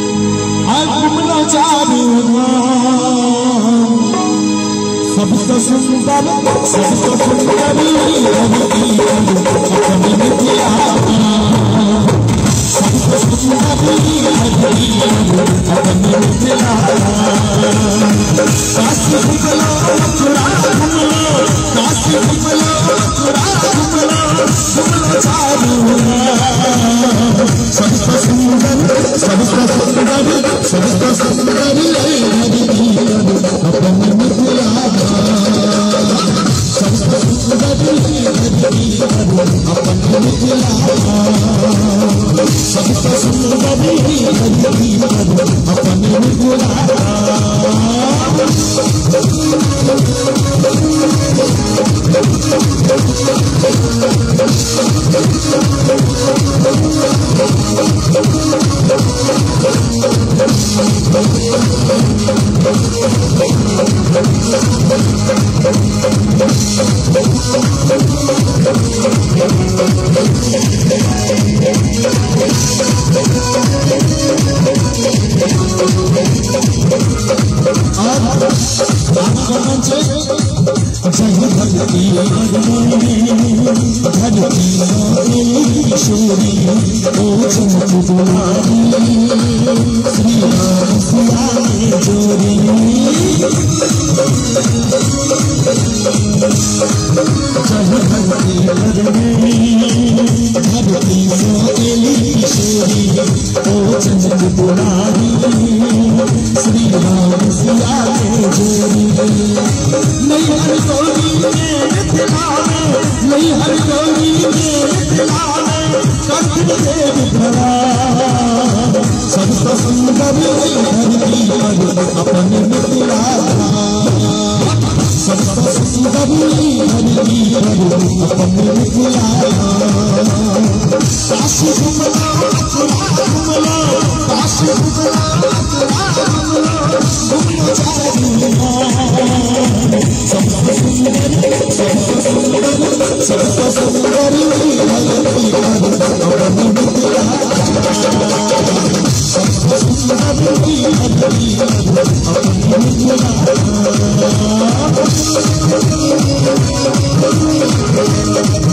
अगमना चारू सबसे सुंदर सबसे सुंदरी अपनी मिथिला सबसे सुंदरी अपनी मिथिला काशी घुमलो मथुरा घुमलो काशी घुमलो मथुरा घुमलो घुमलो चारू सबसे सुंदर सबसे सुंदरी सबसे सुंदरी अपनी मिथिला सबसे सुंदरी अपनी मिथिला सबसे सुंदरी अपनी मिथिला किशोरी ओ चमक दुलारी श्री राम सियाने जोरी भगती सोएली किशोरी ओ चमक दुलारी श्री राम सियाने जोरी नहीं हर गौरी के मिथिला में नहीं हर गौरी के मिथिला में कठिन देव धरा सबसे सुंदर धरती पर अपने मिथिला सबसे सुंदर धरती पर अपने मिथिला काशी घुमला मथुरा घुमला काशी घुमला मथुरा